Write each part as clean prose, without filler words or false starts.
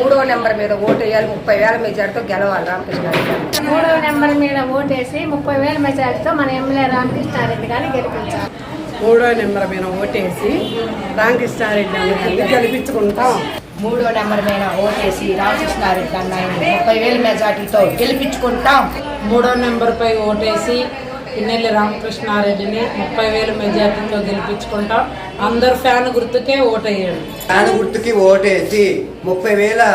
మూడో నెంబర్ మీద ఓటు వేయాలి, 30,000 మెజార్టీతో గెలవాలి రామకృష్ణారెడ్డి. మూడో నెంబర్ మీద ఓటేసి 30,000 మెజార్టీతో మన ఎమ్మెల్యే రామకృష్ణారెడ్డి గారిని గెలిపించాలి. మూడో నెంబర్ మీద ఓటేసి రామకృష్ణారెడ్డి గారిని గెలిపించుకుంటాం. మూడో నెంబర్ మీద ఓటేసి రామకృష్ణారెడ్డి అన్నయ్యని 30,000 మెజార్టీతో గెలిపించుకుంటాం. మూడో నెంబర్ పై ఓటేసి పిన్నెల్లి రామకృష్ణారెడ్డిని 30,000 మెజార్టీతో గెలిపించుకుంటాం. అందరు ఫ్యాన్ గుర్తుకే ఓటేయండి. ఫ్యాన్ గుర్తుకి ఓటేసి 30,000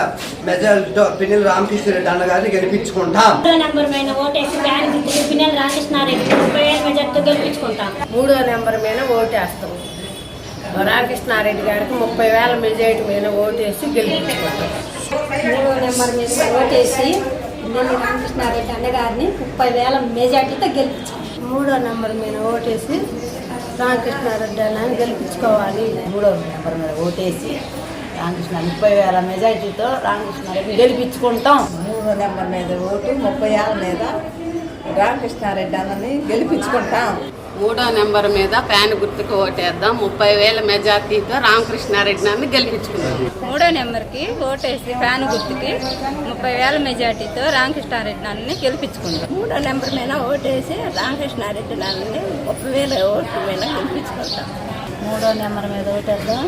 మెజార్టీతో పిన్నెల్లి రామకృష్ణారెడ్డి అన్నగారిని గెలిపించుకుంటాం. మూడో నెంబర్ మీద ఓటేసి ఫ్యాన్ గుర్తుకి పిన్నెల్లి రామకృష్ణారెడ్డి 30,000 మెజార్టీతో గెలిపించుకుంటాం. మూడో నెంబర్ మీద ఓటేస్తాం. రామకృష్ణారెడ్డి గారికి 30,000 మెజార్టీ మీద ఓటేసి గెలిపించుకుంటాం. మూడో నెంబర్ మీద ఓటేసి పిన్నెల్లి రామకృష్ణారెడ్డి అన్నగారిని 30,000 మెజార్టీతో గెలిపించుకుంటాం. మూడో నెంబర్ మీద ఓటేసి రామకృష్ణారెడ్డి అన్నని గెలిపించుకోవాలి. మూడో నెంబర్ మీద ఓటేసి రామకృష్ణ 30,000 మెజార్టీతో రామకృష్ణారెడ్డి గెలిపించుకుంటాం. మూడో నెంబర్ మీద ఓటు 30,000 మీద రామకృష్ణారెడ్డి అన్నని గెలిపించుకుంటాం. మూడో నెంబర్ మీద ఫ్యాన్ గుర్తుకు ఓటేద్దాం. 30,000 మెజార్టీతో రామకృష్ణారెడ్డి అని గెలిపించుకుందాం. మూడో నెంబర్కి ఓటేసి ఫ్యాన్ గుర్తుకి 30,000 మెజార్టీతో రామకృష్ణారెడ్డి అని గెలిపించుకుందాం. మూడో నెంబర్ మీద ఓటేసి రామకృష్ణారెడ్డి అన్నని 30,000 ఓట్ల మీద గెలిపించుకుంటాం. మూడో నెంబర్ మీద ఓటేద్దాం.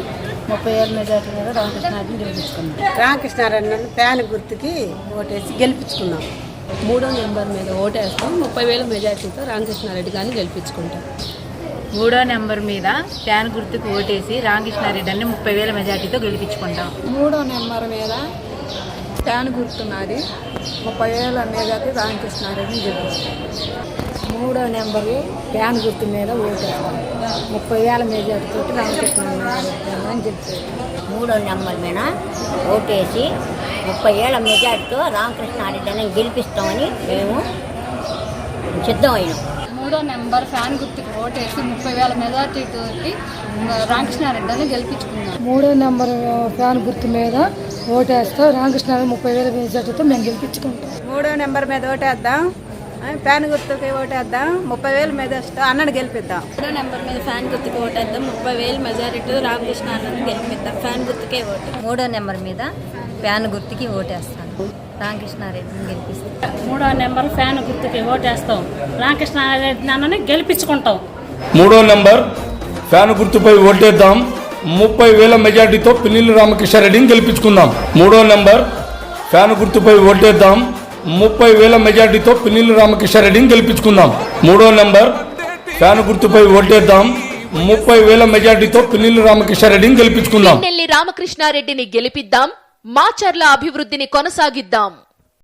30,000 మెజార్టీ మీద రామకృష్ణారెడ్డిని గెలిపించుకుందాం. రామకృష్ణారెడ్డి ఫ్యాన్ గుర్తుకి ఓటేసి గెలిపించుకున్నాం. మూడో నెంబర్ మీద ఓటేస్తాం. 30,000 మెజార్టీతో రామకృష్ణారెడ్డి గారిని గెలిపించుకుంటాం. మూడో నెంబర్ మీద ఫ్యాన్ గుర్తుకు ఓటేసి రామకృష్ణారెడ్డి అని 30,000 మెజార్టీతో గెలిపించుకుంటాం. మూడో నెంబర్ మీద ఫ్యాన్ గుర్తున్నది 30,000 మెజార్టీ రామకృష్ణారెడ్డిని గెలిపించుకుంటాం. మూడో నెంబరు ఫ్యాన్ గుర్తు మీద ఓటేస్తాం. 30,000 మెజార్టీతో రామకృష్ణారెడ్డి అని చెప్తారు. మూడో నెంబర్ మీద ఓటేసి 30,000 మెజార్టీతో రామకృష్ణారెడ్డి అని గెలిపిస్తామని మేము సిద్ధమైనాం. మూడో నెంబర్ ఫ్యాన్ గుర్తుకి ఓటేసి 30,000 మెజార్టీతో రామకృష్ణారెడ్డి అని గెలిపించుకున్నాం. మూడో నెంబర్ ఫ్యాన్ గుర్తు మీద ఓటేస్తాం. రామకృష్ణారెడ్డి 30,000 మెజార్టీతో మేము గెలిపించుకుంటాం. మూడో నెంబర్ మీద ఓటేద్దాం. ఫ్యాన్ గుర్తుకి ఓటేద్దాం. 30,000 మెజార్టీతో అన్నని గెలిపిద్దాం. మూడో నెంబర్ మీద ఫ్యాన్ గుర్తుకి ఓటేద్దాం. 30,000 మెజార్టీతో రామకృష్ణారెడ్డిని గెలిపిద్దాం. ఫ్యాన్ గుర్తుకే ఓటు. మూడో నెంబర్ మీద ఫ్యాన్ గుర్తుకి ఓటేస్తాను. రామకృష్ణారెడ్డిని గెలిపిస్తాం. మూడో నెంబర్ ఫ్యాన్ గుర్తుకి ఓటేస్తాం. రామకృష్ణారెడ్డి అన్నని గెలిపించుకుంటాం. మూడో నెంబర్ ఫ్యాన్ గుర్తుపై ఓటేద్దాం. 30,000 మెజార్టీతో పిన్నెల్లి రామకృష్ణారెడ్డిని గెలిపించుకుందాం. మూడో నెంబర్ ఫ్యాన్ గుర్తుపై ఓటేద్దాం. 30,000 మెజార్టీతో పిన్నెల్లి రామకృష్ణారెడ్డిని గెలిపించుకుందాం. మూడో నెంబర్ ఫ్యాన్ గుర్తుపై ఓటేద్దాం. 30,000 మెజార్టీతో పిన్నెల్లి రామకృష్ణారెడ్డిని గెలిపించుకుందాం. పిన్నెల్లి రామకృష్ణారెడ్డిని గెలిపిద్దాం. మాచర్ల అభివృద్ధిని కొనసాగిద్దాం.